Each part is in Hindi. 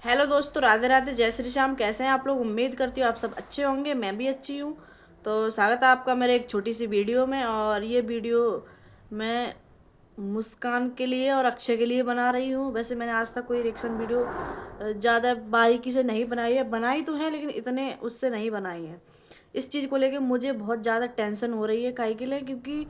हेलो दोस्तों, राधे राधे, जय श्री श्याम। कैसे हैं आप लोग? उम्मीद करती हूँ आप सब अच्छे होंगे। मैं भी अच्छी हूँ। तो स्वागत है आपका मेरे एक छोटी सी वीडियो में। और ये वीडियो मैं मुस्कान के लिए और अक्षय के लिए बना रही हूँ। वैसे मैंने आज तक कोई रिएक्शन वीडियो ज़्यादा बारीकी से नहीं बनाई है। बनाई तो है लेकिन इतने उससे नहीं बनाई है। इस चीज़ को लेके मुझे बहुत ज़्यादा टेंशन हो रही है। काहे के लिए? क्योंकि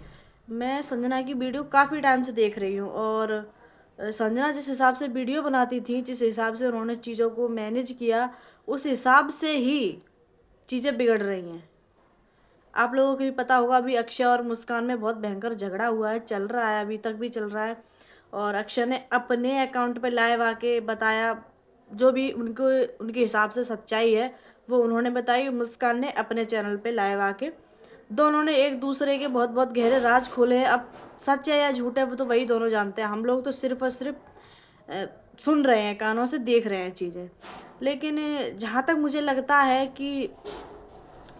मैं संजना की वीडियो काफ़ी टाइम से देख रही हूँ। और संजना जिस हिसाब से वीडियो बनाती थी, जिस हिसाब से उन्होंने चीज़ों को मैनेज किया, उस हिसाब से ही चीज़ें बिगड़ रही हैं। आप लोगों को भी पता होगा, अभी अक्षय और मुस्कान में बहुत भयंकर झगड़ा हुआ है, चल रहा है, अभी तक भी चल रहा है। और अक्षय ने अपने अकाउंट पे लाइव आके बताया, जो भी उनको उनके हिसाब से सच्चाई है वो उन्होंने बताई। मुस्कान ने अपने चैनल पे लाइव आके दोनों ने एक दूसरे के बहुत बहुत गहरे राज खोले हैं। अब सच है या झूठ है वो तो वही दोनों जानते हैं। हम लोग तो सिर्फ और सिर्फ अ, सुन रहे हैं, कानों से देख रहे हैं चीज़ें। लेकिन जहाँ तक मुझे लगता है कि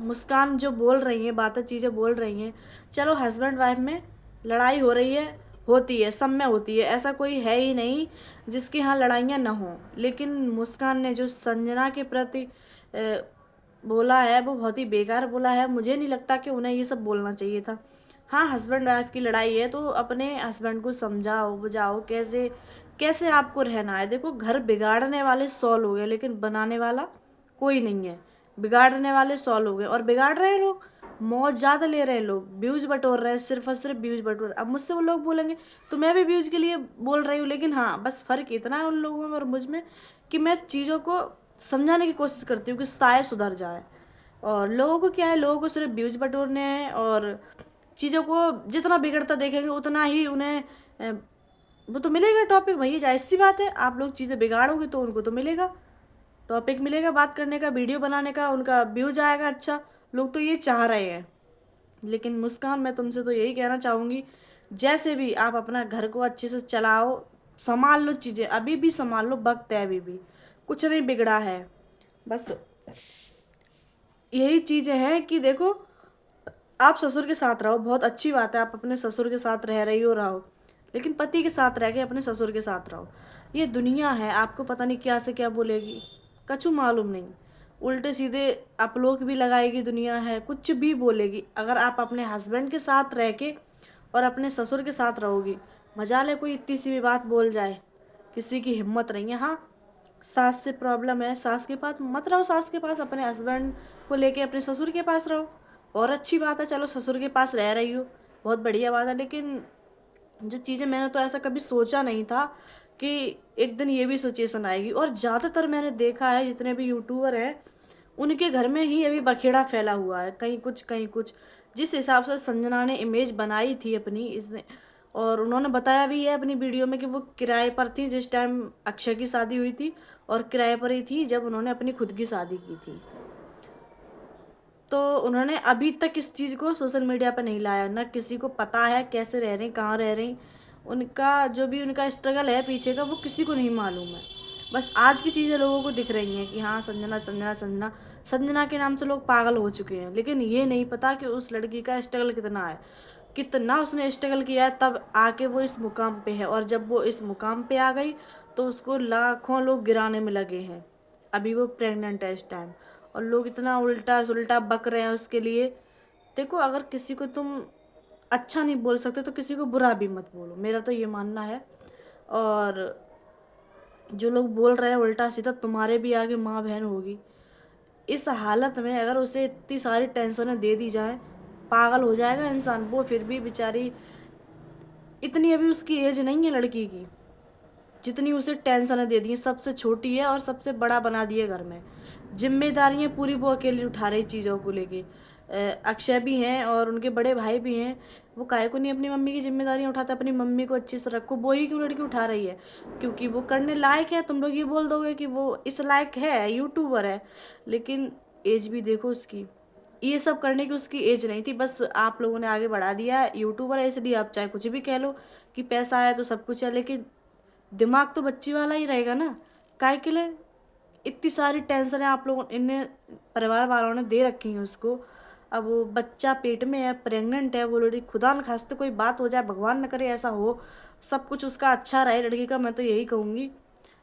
मुस्कान जो बोल रही हैं बातें, चीज़ें बोल रही हैं, चलो हस्बैंड वाइफ में लड़ाई हो रही है, होती है, सब में होती है, ऐसा कोई है ही नहीं जिसके यहाँ लड़ाइयाँ ना हों। लेकिन मुस्कान ने जो संजना के प्रति बोला है वो बहुत ही बेकार बोला है। मुझे नहीं लगता कि उन्हें ये सब बोलना चाहिए था। हाँ, हस्बैंड वाइफ की लड़ाई है तो अपने हस्बैंड को समझाओ बुझाओ, कैसे कैसे आपको रहना है। देखो, घर बिगाड़ने वाले 100 लोग हैं लेकिन बनाने वाला कोई नहीं है। बिगाड़ने वाले 100 लोग हैं और बिगाड़ रहे हैं लोग, मौज ज़्यादा ले रहे हैं लोग, व्यूज़ बटोर रहे हैं, सिर्फ और सिर्फ व्यूज़ बटोर रहे हैं। अब मुझसे वो लोग बोलेंगे तो मैं भी व्यूज़ के लिए बोल रही हूँ। लेकिन हाँ, बस फ़र्क इतना है उन लोगों में और मुझ में कि मैं चीज़ों को समझाने की कोशिश करती हूँ कि शायद सुधर जाए। और लोगों को क्या है, लोगों को सिर्फ व्यूज़ बटोरने हैं। और चीज़ों को जितना बिगड़ता देखेंगे उतना ही उन्हें वो तो मिलेगा टॉपिक। भैया जाहिर सी बात है, आप लोग चीज़ें बिगाड़ोगे तो उनको तो मिलेगा, टॉपिक मिलेगा बात करने का, वीडियो बनाने का, उनका व्यूज आएगा अच्छा। लोग तो ये चाह रहे हैं। लेकिन मुस्कान, मैं तुमसे तो यही कहना चाहूँगी, जैसे भी आप अपना घर को अच्छे से चलाओ, संभाल लो चीज़ें, अभी भी संभाल लो, वक्त है अभी भी, कुछ नहीं बिगड़ा है। बस यही चीज़ें हैं कि देखो, आप ससुर के साथ रहो, बहुत अच्छी बात है, आप अपने ससुर के साथ रह रही हो, रहो। लेकिन पति के साथ रह के अपने ससुर के साथ रहो। ये दुनिया है, आपको पता नहीं क्या से क्या बोलेगी, कछु मालूम नहीं। उल्टे सीधे अपलोक भी लगाएगी दुनिया है, कुछ भी बोलेगी। अगर आप अपने हस्बैंड के साथ रह के और अपने ससुर के साथ रहोगी, मजा ले कोई इतनी सी भी बात बोल जाए, किसी की हिम्मत नहीं है। हाँ, सास से प्रॉब्लम है, सास के पास मत रहो, सास के पास, अपने हस्बैंड को लेके अपने ससुर के पास रहो। और अच्छी बात है, चलो ससुर के पास रह रही हो, बहुत बढ़िया बात है। लेकिन जो चीज़ें, मैंने तो ऐसा कभी सोचा नहीं था कि एक दिन ये भी सिचुएशन आएगी। और ज़्यादातर मैंने देखा है जितने भी यूट्यूबर हैं, उनके घर में ही अभी बखेड़ा फैला हुआ है, कहीं कुछ कहीं कुछ। जिस हिसाब से संजना ने इमेज बनाई थी अपनी, इसने और उन्होंने बताया भी है अपनी वीडियो में कि वो किराए पर थी जिस टाइम अक्षय की शादी हुई थी, और किराए पर ही थी जब उन्होंने अपनी खुद की शादी की थी। तो उन्होंने अभी तक इस चीज़ को सोशल मीडिया पर नहीं लाया, ना किसी को पता है कैसे रह रही, कहाँ रह रही। उनका जो भी उनका स्ट्रगल है पीछे का, वो किसी को नहीं मालूम है। बस आज की चीज़ें लोगों को दिख रही हैं कि हाँ, संजना संजना संजना, संजना के नाम से लोग पागल हो चुके हैं। लेकिन ये नहीं पता कि उस लड़की का स्ट्रगल कितना है, कितना उसने स्ट्रगल किया है, तब आके वो इस मुकाम पे है। और जब वो इस मुकाम पे आ गई तो उसको लाखों लोग गिराने में लगे हैं। अभी वो प्रेग्नेंट है इस टाइम, और लोग इतना उल्टा सुल्टा बक रहे हैं उसके लिए। देखो, अगर किसी को तुम अच्छा नहीं बोल सकते तो किसी को बुरा भी मत बोलो, मेरा तो ये मानना है। और जो लोग बोल रहे हैं उल्टा सीधा, तुम्हारे भी आगे माँ बहन होगी। इस हालत में अगर उसे इतनी सारी टेंशनें दे दी जाएं, पागल हो जाएगा इंसान। वो फिर भी बेचारी, इतनी अभी उसकी एज नहीं है लड़की की, जितनी उसे टेंशनें दे दी हैं। सबसे छोटी है और सबसे बड़ा बना दिए घर में। जिम्मेदारियां पूरी वो अकेली उठा रही चीज़ों को लेके। अक्षय भी हैं और उनके बड़े भाई भी हैं। वो काहे को नहीं अपनी मम्मी की जिम्मेदारियां उठाते? अपनी मम्मी को अच्छे से रखो। वो ही क्यों लड़की उठा रही है? क्योंकि वो करने लायक है। तुम लोग ये बोल दोगे कि वो इस लायक है, यूट्यूबर है, लेकिन एज भी देखो उसकी। ये सब करने की उसकी एज नहीं थी, बस आप लोगों ने आगे बढ़ा दिया। यूट्यूबर है इसलिए आप चाहे कुछ भी कह लो कि पैसा है तो सब कुछ है, लेकिन दिमाग तो बच्ची वाला ही रहेगा ना। काहे के लिए इतनी सारी टेंशन है आप लोगों इन्हें, परिवार वालों ने दे रखी है उसको। अब वो बच्चा पेट में है, प्रेग्नेंट है, वो लड़की, खुदा न खास्ते कोई बात हो जाए, भगवान न करे ऐसा हो, सब कुछ उसका अच्छा रहे लड़की का, मैं तो यही कहूँगी।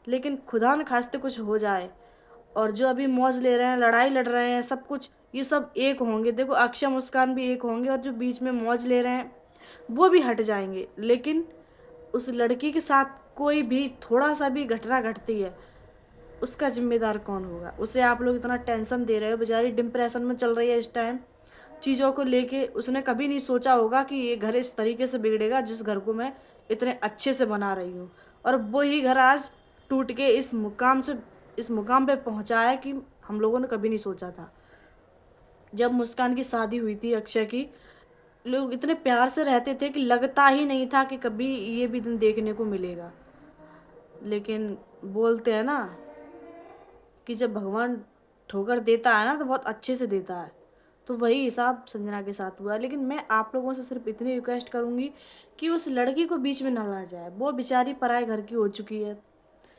लेकिन खुदा न खास्ते कुछ हो जाए और जो अभी मौज ले रहे हैं, लड़ाई लड़ रहे हैं, सब कुछ ये सब एक होंगे। देखो अक्षय मुस्कान भी एक होंगे और जो बीच में मौज ले रहे हैं वो भी हट जाएंगे। लेकिन उस लड़की के साथ कोई भी थोड़ा सा भी घटना घटती है, उसका जिम्मेदार कौन होगा? उसे आप लोग इतना टेंशन दे रहे हो, बेचारी डिप्रेशन में चल रही है इस टाइम चीज़ों को लेके। उसने कभी नहीं सोचा होगा कि ये घर इस तरीके से बिगड़ेगा जिस घर को मैं इतने अच्छे से बना रही हूँ, और वही घर आज टूट के इस मुकाम पे पहुँचा है कि हम लोगों ने कभी नहीं सोचा था। जब मुस्कान की शादी हुई थी अक्षय की, लोग इतने प्यार से रहते थे कि लगता ही नहीं था कि कभी ये भी दिन देखने को मिलेगा। लेकिन बोलते हैं ना कि जब भगवान ठोकर देता है ना तो बहुत अच्छे से देता है, तो वही हिसाब संजना के साथ हुआ है। लेकिन मैं आप लोगों से सिर्फ इतनी रिक्वेस्ट करूंगी कि उस लड़की को बीच में ना ला जाए। वो बेचारी पराए घर की हो चुकी है।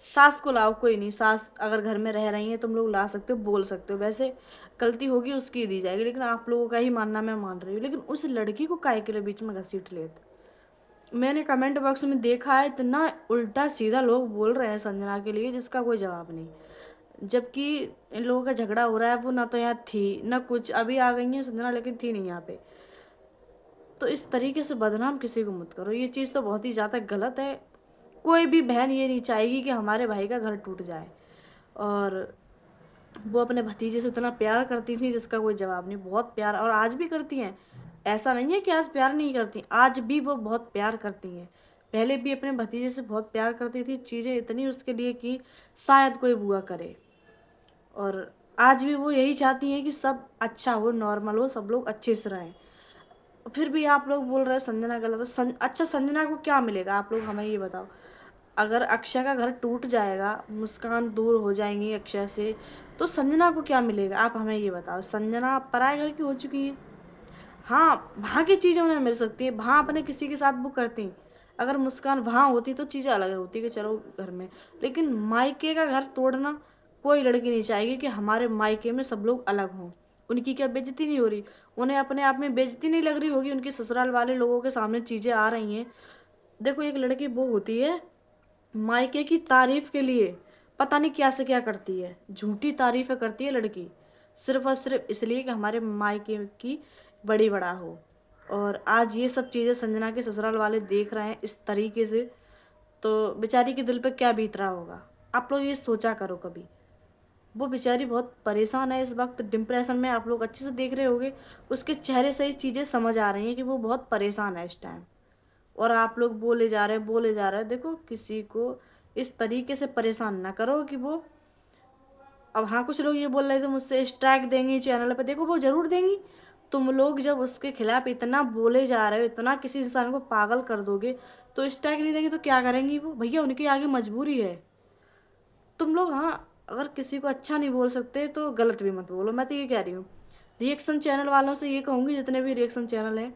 सास को लाओ, कोई नहीं, सास अगर घर में रह रही हैं तुम लोग ला सकते हो, बोल सकते हो, वैसे गलती होगी उसकी दी जाएगी, लेकिन आप लोगों का ही मानना मैं मान रही हूँ। लेकिन उस लड़की को काहे के लिए बीच में घसीट लेते? मैंने कमेंट बॉक्स में देखा है इतना उल्टा सीधा लोग बोल रहे हैं संजना के लिए जिसका कोई जवाब नहीं। जबकि इन लोगों का झगड़ा हो रहा है, वो ना तो यहाँ थी ना कुछ, अभी आ गई है संजना लेकिन थी नहीं यहाँ पे। तो इस तरीके से बदनाम किसी को मत करो, ये चीज़ तो बहुत ही ज़्यादा गलत है। कोई भी बहन ये नहीं चाहेगी कि हमारे भाई का घर टूट जाए। और वो अपने भतीजे से इतना प्यार करती थी जिसका कोई जवाब नहीं, बहुत प्यार, और आज भी करती हैं। ऐसा नहीं है कि आज प्यार नहीं करती, आज भी वो बहुत प्यार करती हैं। पहले भी अपने भतीजे से बहुत प्यार करती थी, चीज़ें इतनी उसके लिए कि शायद कोई बुआ करे। और आज भी वो यही चाहती हैं कि सब अच्छा हो, नॉर्मल हो, सब लोग अच्छे से रहें। फिर भी आप लोग बोल रहे हैं संजना गलत है। अच्छा, संजना को क्या मिलेगा? आप लोग हमें ये बताओ। अगर अक्षय का घर टूट जाएगा, मुस्कान दूर हो जाएंगी अक्षय से, तो संजना को क्या मिलेगा? आप हमें ये बताओ। संजना पराए घर की हो चुकी है। हाँ, वहाँ की चीज़ें उन्हें मिल सकती है, वहाँ अपने किसी के साथ वो करती। अगर मुस्कान वहाँ होती तो चीज़ें अलग होती कि चलो घर में। लेकिन मायके का घर तोड़ना कोई लड़की नहीं चाहेगी कि हमारे मायके में सब लोग अलग हों। उनकी क्या बेइज्जती नहीं हो रही? उन्हें अपने आप में बेइज्जती नहीं लग रही होगी? उनके ससुराल वाले लोगों के सामने चीज़ें आ रही हैं। देखो एक लड़की वो होती है मायके की तारीफ के लिए पता नहीं क्या से क्या करती है, झूठी तारीफें करती है लड़की, सिर्फ और सिर्फ इसलिए कि हमारे मायके की बड़ी बड़ा हो। और आज ये सब चीज़ें संजना के ससुराल वाले देख रहे हैं इस तरीके से, तो बेचारी के दिल पे क्या बीत रहा होगा? आप लोग ये सोचा करो कभी। वो बेचारी बहुत परेशान है इस वक्त, डिप्रेशन में, आप लोग अच्छे से देख रहे होगे, उसके चेहरे से ही चीज़ें समझ आ रही हैं कि वो बहुत परेशान है इस टाइम। और आप लोग बोले जा रहे हैं, बोले जा रहे हैं। देखो किसी को इस तरीके से परेशान ना करो कि वो, अब हाँ कुछ लोग ये बोल रहे थे मुझसे स्ट्राइक देंगी चैनल पे, देखो वो ज़रूर देंगी। तुम लोग जब उसके खिलाफ इतना बोले जा रहे हो, इतना किसी इंसान को पागल कर दोगे, तो स्ट्राइक नहीं देंगी तो क्या करेंगी वो? भैया उनकी आगे मजबूरी है। तुम लोग, हाँ, अगर किसी को अच्छा नहीं बोल सकते तो गलत भी मत बोलो, मैं तो ये कह रही हूँ। रिएक्शन चैनल वालों से ये कहूँगी, जितने भी रिएक्शन चैनल हैं,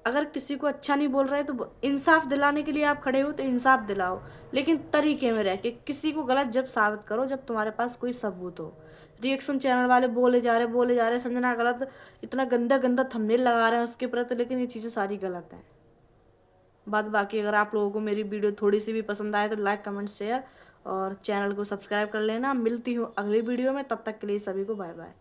अगर किसी को अच्छा नहीं बोल रहे तो इंसाफ दिलाने के लिए आप खड़े हो तो इंसाफ दिलाओ, लेकिन तरीके में रह के। किसी को गलत जब साबित करो जब तुम्हारे पास कोई सबूत हो। रिएक्शन चैनल वाले बोले जा रहे संजना गलत, इतना गंदा गंदा थंबनेल लगा रहे हैं उसके प्रति, लेकिन ये चीज़ें सारी गलत हैं। बात बाकी, अगर आप लोगों को मेरी वीडियो थोड़ी सी भी पसंद आए तो लाइक कमेंट शेयर और चैनल को सब्सक्राइब कर लेना। मिलती हूँ अगली वीडियो में, तब तक के लिए सभी को बाय बाय।